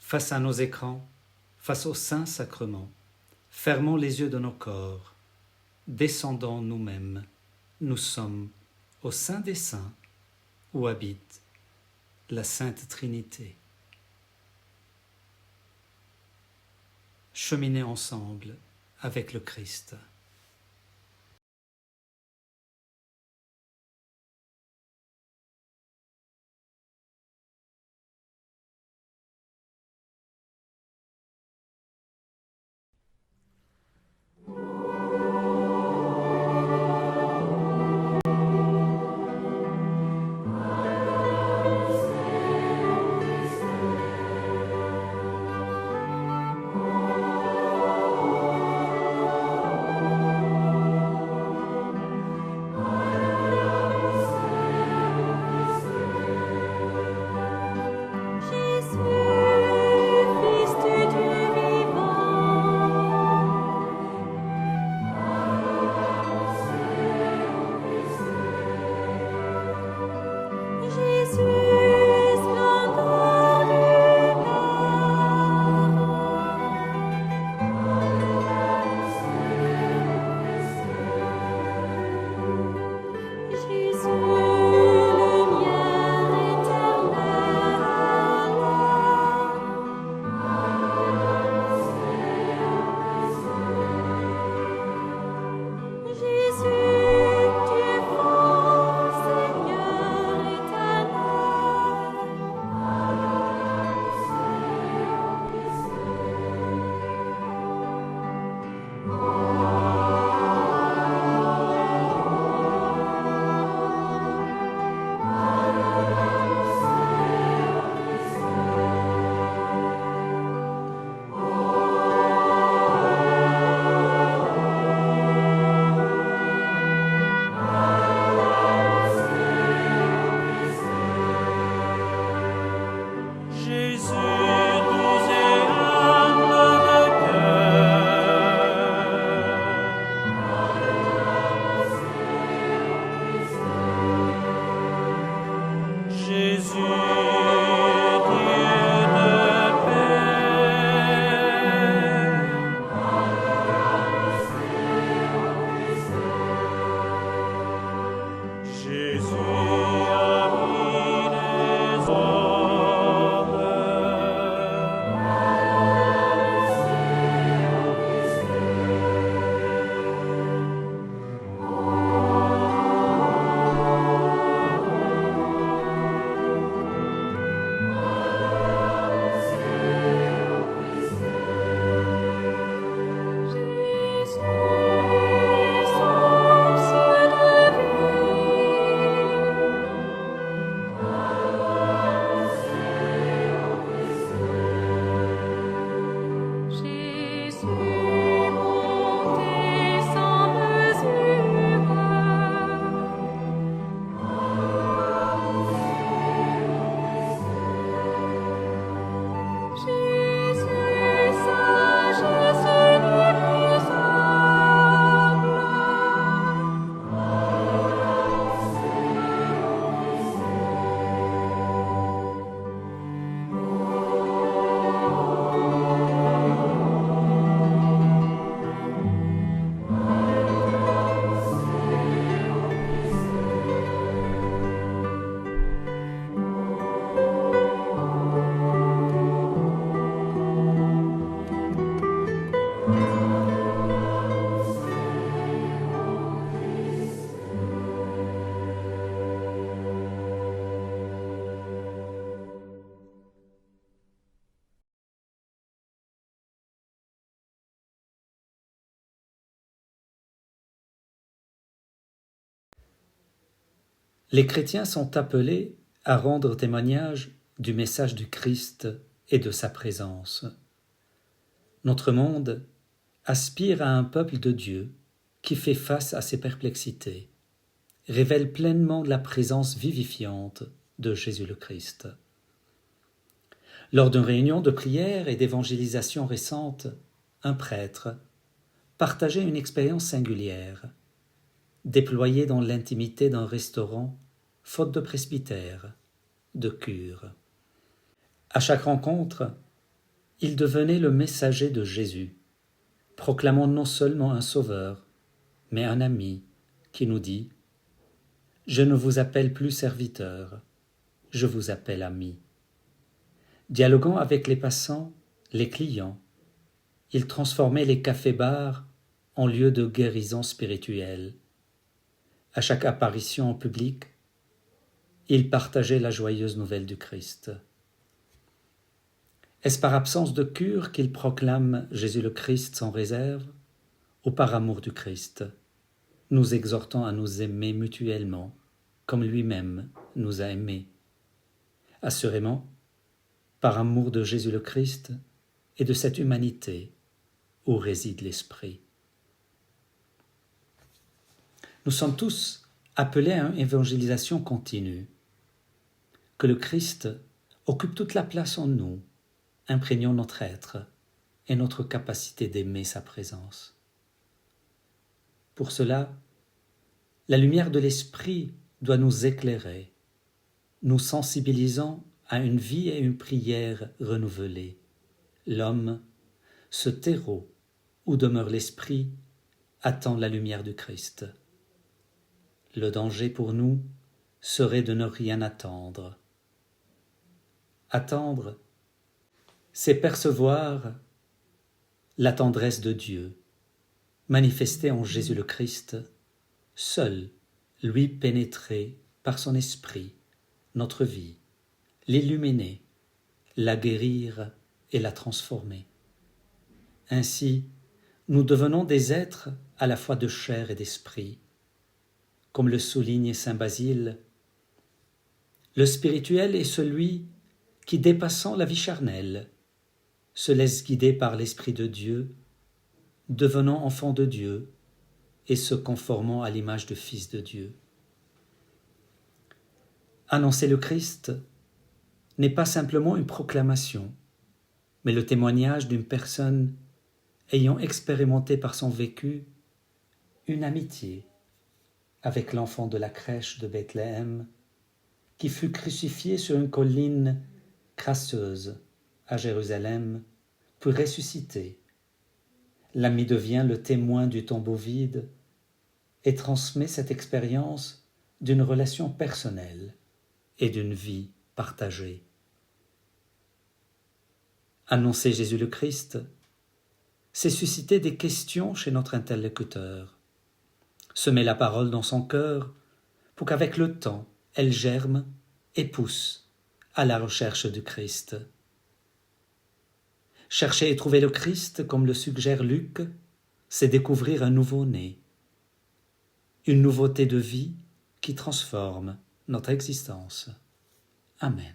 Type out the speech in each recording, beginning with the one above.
Face à nos écrans, face au Saint-Sacrement, fermons les yeux de nos corps, descendons nous-mêmes, nous sommes au sein des saints où habite la Sainte Trinité. Cheminez ensemble avec le Christ. Les chrétiens sont appelés à rendre témoignage du message du Christ et de sa présence. Notre monde aspire à un peuple de Dieu qui fait face à ses perplexités, révèle pleinement la présence vivifiante de Jésus le Christ. Lors d'une réunion de prière et d'évangélisation récente, un prêtre partageait une expérience singulière, déployée dans l'intimité d'un restaurant, faute de presbytère, de cure. À chaque rencontre, il devenait le messager de Jésus, proclamant non seulement un sauveur, mais un ami qui nous dit « Je ne vous appelle plus serviteur, je vous appelle ami ». Dialoguant avec les passants, les clients, il transformait les cafés-bars en lieux de guérison spirituelle. À chaque apparition en public, il partageait la joyeuse nouvelle du Christ. Est-ce par absence de cure qu'il proclame Jésus le Christ sans réserve, ou par amour du Christ, nous exhortant à nous aimer mutuellement, comme lui-même nous a aimés? Assurément, par amour de Jésus le Christ et de cette humanité où réside l'Esprit. Nous sommes tous appelés à une évangélisation continue. Que le Christ occupe toute la place en nous, imprégnant notre être et notre capacité d'aimer sa présence. Pour cela, la lumière de l'Esprit doit nous éclairer, nous sensibilisant à une vie et une prière renouvelée. L'homme, ce terreau où demeure l'Esprit, attend la lumière du Christ. Le danger pour nous serait de ne rien attendre. Attendre, c'est percevoir la tendresse de Dieu, manifestée en Jésus le Christ, seul, lui pénétrer par son esprit, notre vie, l'illuminer, la guérir et la transformer. Ainsi, nous devenons des êtres à la fois de chair et d'esprit. Comme le souligne saint Basile, le spirituel est celui qui, dépassant la vie charnelle, se laisse guider par l'Esprit de Dieu, devenant enfant de Dieu et se conformant à l'image de Fils de Dieu. Annoncer le Christ n'est pas simplement une proclamation, mais le témoignage d'une personne ayant expérimenté par son vécu une amitié avec l'enfant de la crèche de Bethléem, qui fut crucifié sur une colline crasseuse à Jérusalem, puis ressuscité. L'ami devient le témoin du tombeau vide et transmet cette expérience d'une relation personnelle et d'une vie partagée. Annoncer Jésus le Christ, c'est susciter des questions chez notre interlocuteur, semer la parole dans son cœur pour qu'avec le temps, elle germe et pousse à la recherche du Christ. Chercher et trouver le Christ, comme le suggère Luc, c'est découvrir un nouveau-né, une nouveauté de vie qui transforme notre existence. Amen.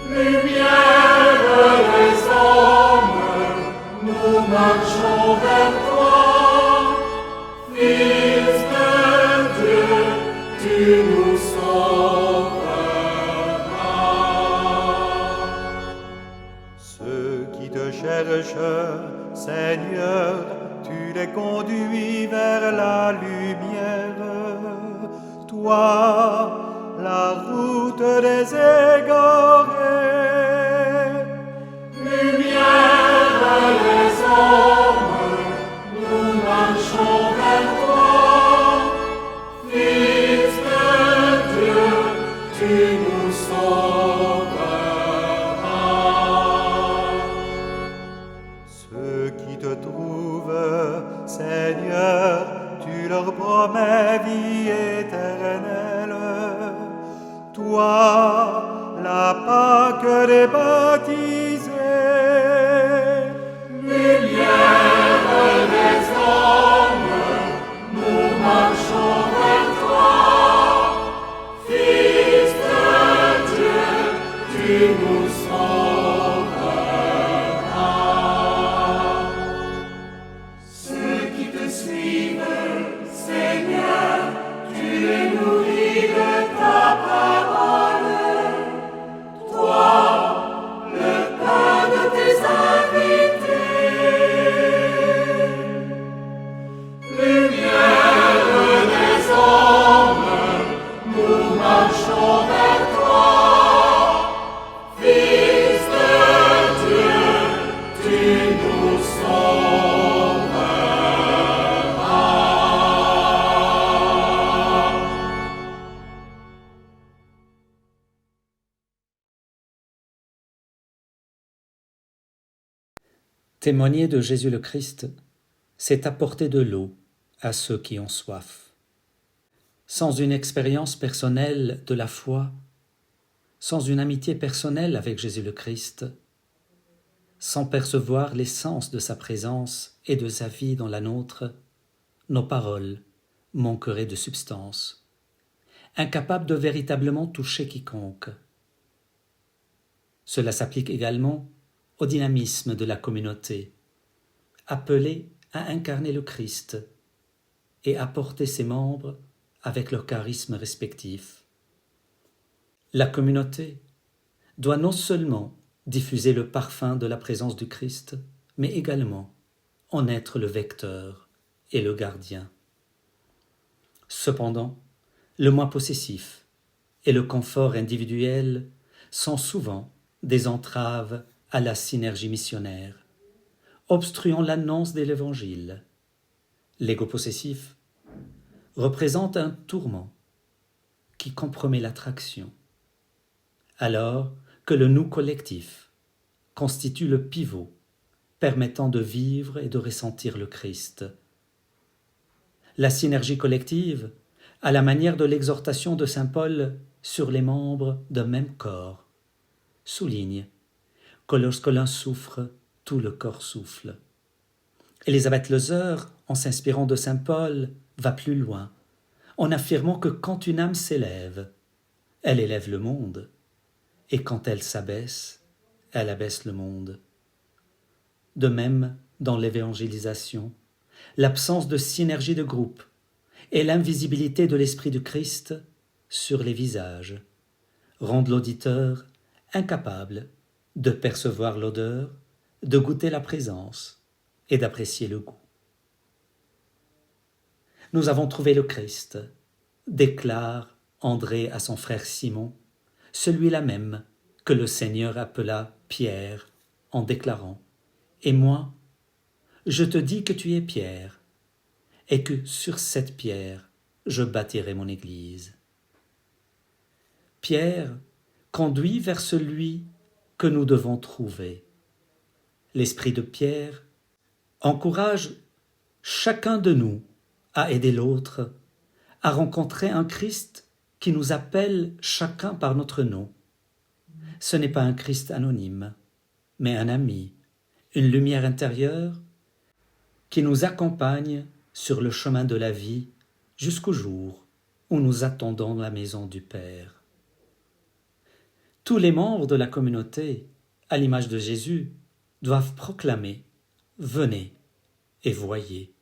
Lumière des hommes, nous marchons vers toi. Fils de Dieu, tu nous sauveras. Ceux qui te cherchent, Seigneur, tu les conduis vers la lumière. Toi, la route des égarés. Lumière des hommes, nous marchons vers toi. Fils de Dieu, tu nous sauveras. Ceux qui te trouvent, Seigneur, tu leur promets vie éternelle. Toi, la Pâque des baptisés. Lumière des hommes, nous marchons vers toi. Fils de Dieu, tu nous sauveras. Ceux qui te suivent, Seigneur, tu les nourris de ta Témoigner de Jésus le Christ, c'est apporter de l'eau à ceux qui ont soif. Sans une expérience personnelle de la foi, sans une amitié personnelle avec Jésus le Christ, sans percevoir l'essence de sa présence et de sa vie dans la nôtre, nos paroles manqueraient de substance, incapables de véritablement toucher quiconque. Cela s'applique également au dynamisme de la communauté, appelée à incarner le Christ et à porter ses membres avec leurs charismes respectifs. La communauté doit non seulement diffuser le parfum de la présence du Christ, mais également en être le vecteur et le gardien. Cependant, le moi possessif et le confort individuel sont souvent des entraves à la synergie missionnaire, obstruant l'annonce de l'Évangile. L'ego possessif représente un tourment qui compromet l'attraction, alors que le nous collectif constitue le pivot permettant de vivre et de ressentir le Christ. La synergie collective, à la manière de l'exhortation de saint Paul sur les membres d'un même corps, souligne que lorsque l'un souffre, tout le corps souffle. Élisabeth Leuser, en s'inspirant de saint Paul, va plus loin, en affirmant que quand une âme s'élève, elle élève le monde, et quand elle s'abaisse, elle abaisse le monde. De même, dans l'évangélisation, l'absence de synergie de groupe et l'invisibilité de l'Esprit du Christ sur les visages rendent l'auditeur incapable de percevoir l'odeur, de goûter la présence et d'apprécier le goût. Nous avons trouvé le Christ, déclare André à son frère Simon, celui-là même que le Seigneur appela Pierre en déclarant « Et moi, je te dis que tu es Pierre, et que sur cette pierre je bâtirai mon Église. » Pierre conduit vers celui que nous devons trouver. L'esprit de Pierre encourage chacun de nous à aider l'autre, à rencontrer un Christ qui nous appelle chacun par notre nom. Ce n'est pas un Christ anonyme, mais un ami, une lumière intérieure qui nous accompagne sur le chemin de la vie jusqu'au jour où nous attendons la maison du Père. Tous les membres de la communauté, à l'image de Jésus, doivent proclamer « Venez et voyez ».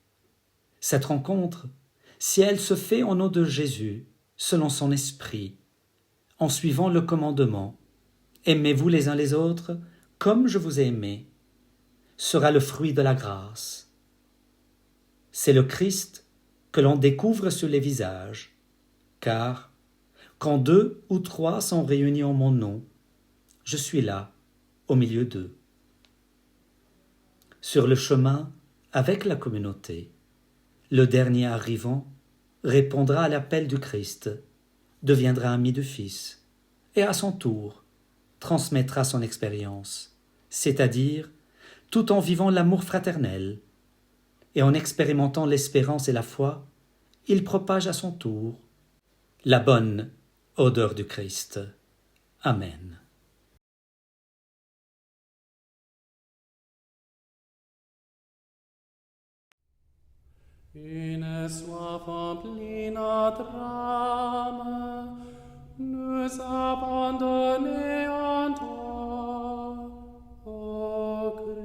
Cette rencontre, si elle se fait au nom de Jésus, selon son esprit, en suivant le commandement « Aimez-vous les uns les autres comme je vous ai aimé », sera le fruit de la grâce. C'est le Christ que l'on découvre sur les visages, car quand 2 ou 3 sont réunis en mon nom, je suis là, au milieu d'eux. Sur le chemin avec la communauté, le dernier arrivant répondra à l'appel du Christ, deviendra ami du Fils, et à son tour transmettra son expérience, c'est-à-dire tout en vivant l'amour fraternel, et en expérimentant l'espérance et la foi, il propage à son tour la bonne odeur du Christ. Amen. Une soif emplit notre âme, nous abandonner en toi, ô Christ.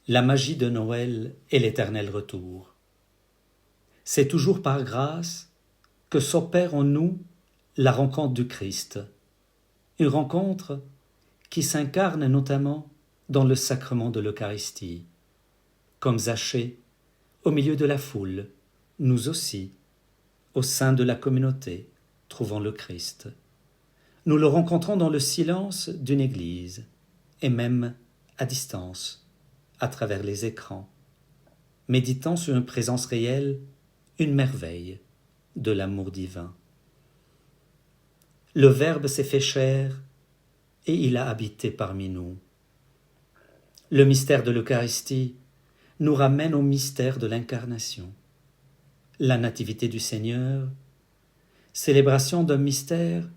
la magie de Noël est l'éternel retour. C'est toujours par grâce que s'opère en nous la rencontre du Christ, une rencontre qui s'incarne notamment dans le sacrement de l'Eucharistie. Comme Zachée, au milieu de la foule, nous aussi, au sein de la communauté, trouvons le Christ. Nous le rencontrons dans le silence d'une église, et même à distance, à travers les écrans, méditant sur une présence réelle, une merveille de l'amour divin. Le Verbe s'est fait chair et il a habité parmi nous. Le mystère de l'Eucharistie nous ramène au mystère de l'Incarnation. La Nativité du Seigneur, célébration d'un mystère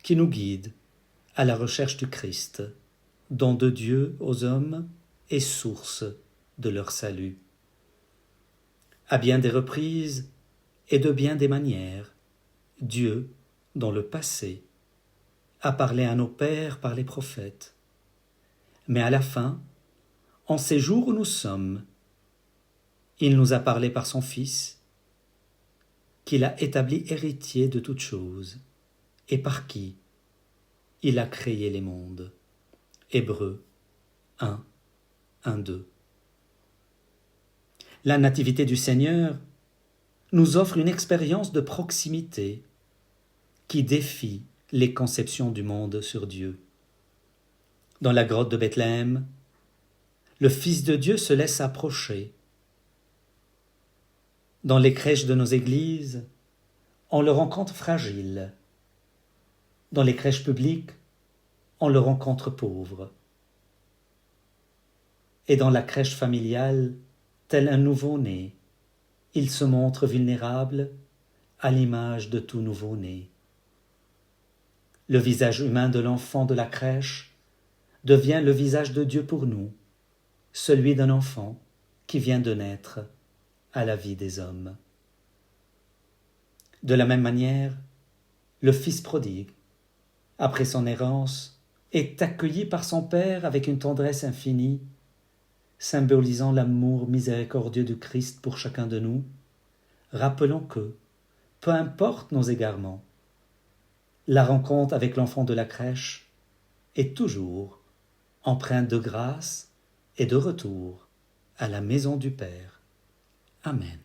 qui nous guide à la recherche du Christ, don de Dieu aux hommes et source de leur salut. À bien des reprises et de bien des manières, Dieu, dans le passé, a parlé à nos pères par les prophètes. Mais à la fin, en ces jours où nous sommes, il nous a parlé par son Fils, qu'il a établi héritier de toutes choses, et par qui il a créé les mondes. Hébreux 1, 1, 2. La Nativité du Seigneur nous offre une expérience de proximité qui défie les conceptions du monde sur Dieu. Dans la grotte de Bethléem, le Fils de Dieu se laisse approcher. Dans les crèches de nos églises, on le rencontre fragile. Dans les crèches publiques, on le rencontre pauvre. Et dans la crèche familiale, tel un nouveau-né, il se montre vulnérable à l'image de tout nouveau-né. Le visage humain de l'enfant de la crèche devient le visage de Dieu pour nous, celui d'un enfant qui vient de naître à la vie des hommes. De la même manière, le Fils prodigue, après son errance, est accueilli par son Père avec une tendresse infinie, symbolisant l'amour miséricordieux du Christ pour chacun de nous. Rappelons que, peu importe nos égarements, la rencontre avec l'enfant de la crèche est toujours empreinte de grâce et de retour à la maison du Père. Amen.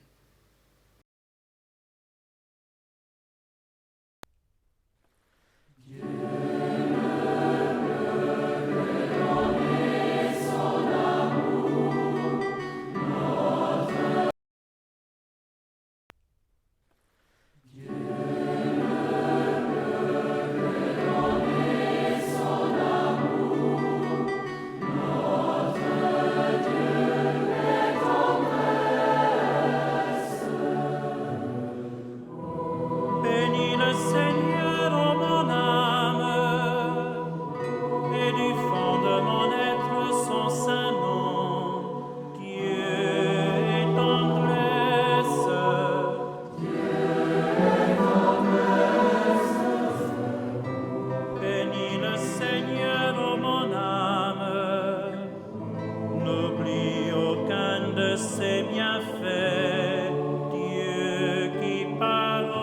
Bénis le Seigneur, ô mon âme, et du fond de mon être son saint nom. Dieu est tendresse. Bénis le Seigneur, ô mon âme, n'oublie aucun de ses bienfaits. Dieu qui pardonne.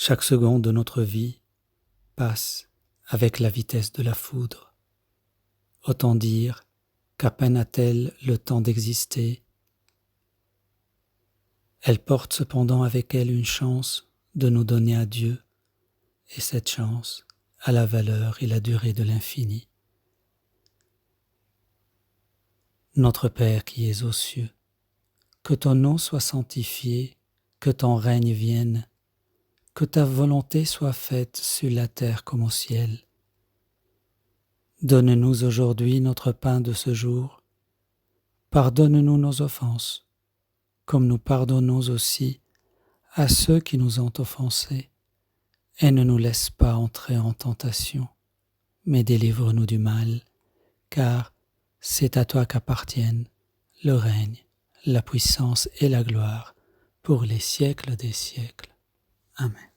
Chaque seconde de notre vie passe avec la vitesse de la foudre. Autant dire qu'à peine a-t-elle le temps d'exister, elle porte cependant avec elle une chance de nous donner à Dieu, et cette chance a la valeur et la durée de l'infini. Notre Père qui es aux cieux, que ton nom soit sanctifié, que ton règne vienne, que ta volonté soit faite sur la terre comme au ciel. Donne-nous aujourd'hui notre pain de ce jour. Pardonne-nous nos offenses, comme nous pardonnons aussi à ceux qui nous ont offensés. Et ne nous laisse pas entrer en tentation, mais délivre-nous du mal, car c'est à toi qu'appartiennent le règne, la puissance et la gloire pour les siècles des siècles. Amen.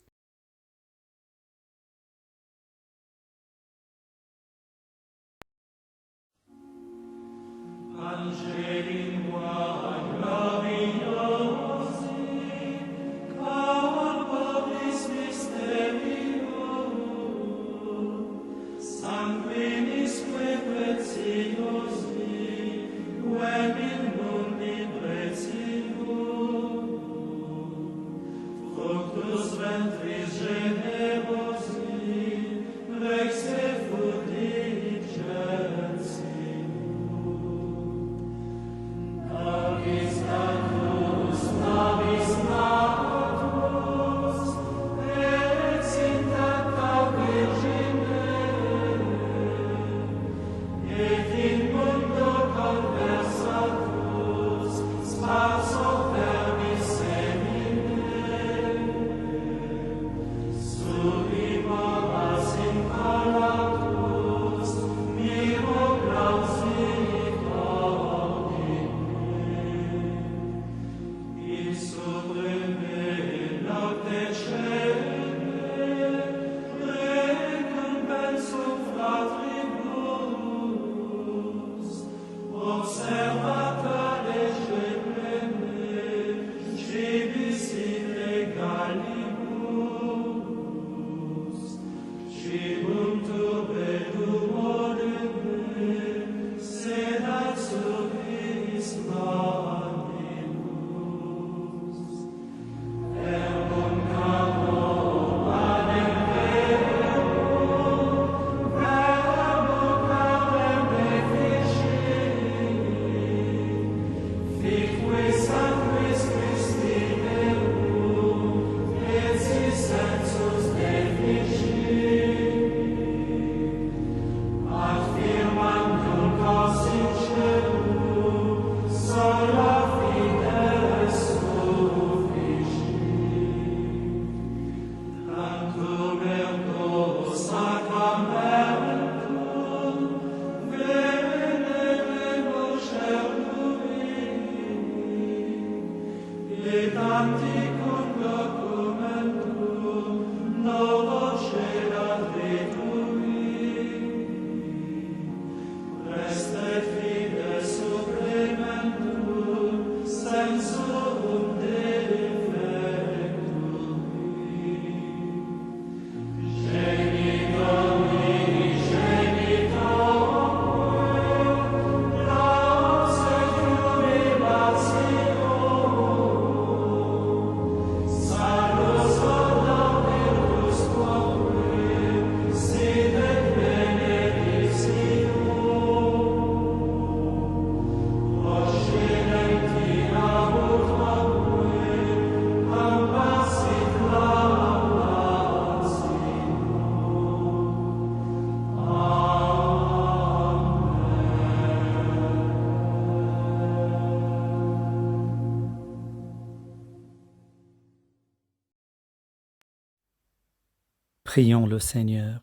Prions le Seigneur.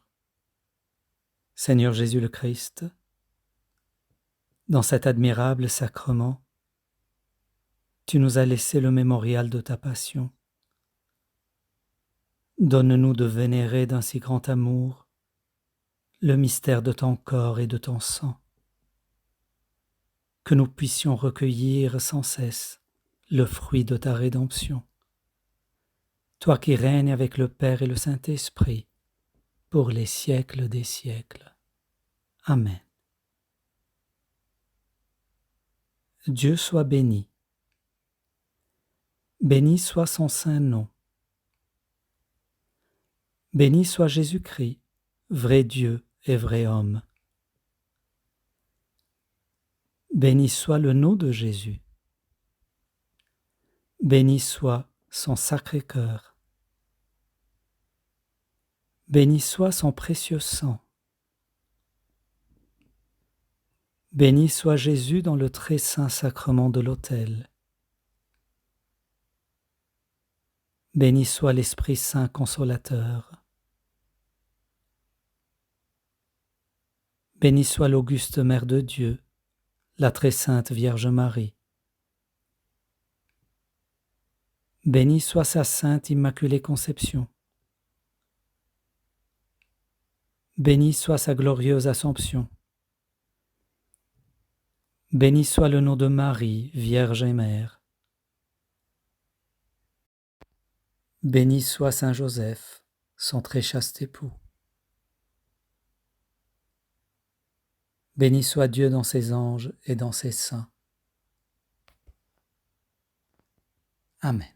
Seigneur Jésus le Christ, dans cet admirable sacrement, tu nous as laissé le mémorial de ta passion. Donne-nous de vénérer d'un si grand amour le mystère de ton corps et de ton sang, que nous puissions recueillir sans cesse le fruit de ta rédemption. toi qui règnes avec le Père et le Saint-Esprit, pour les siècles des siècles. Amen. Dieu soit béni. Béni soit son saint nom. Béni soit Jésus-Christ, vrai Dieu et vrai homme. Béni soit le nom de Jésus. Béni soit son sacré cœur. Béni soit son précieux sang. Béni soit Jésus dans le très saint sacrement de l'autel. Béni soit l'Esprit Saint consolateur. Béni soit l'auguste Mère de Dieu, la très sainte Vierge Marie. Béni soit sa sainte Immaculée Conception. Béni soit sa glorieuse Assomption. Béni soit le nom de Marie, Vierge et Mère. Béni soit Saint Joseph, son très chaste époux. Béni soit Dieu dans ses anges et dans ses saints. Amen.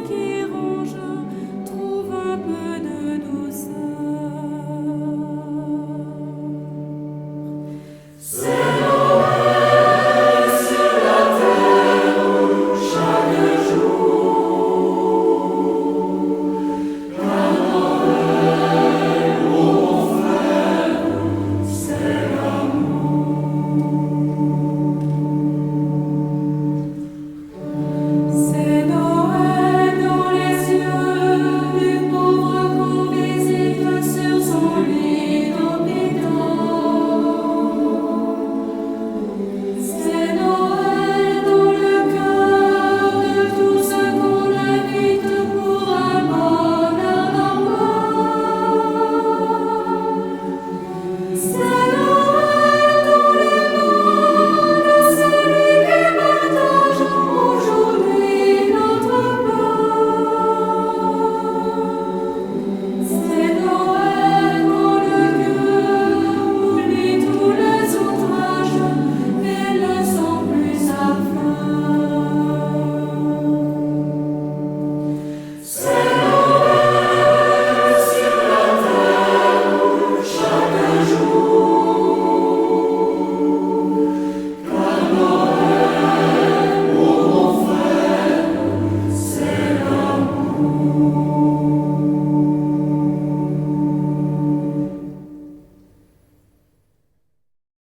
Qui ronge trouve un peu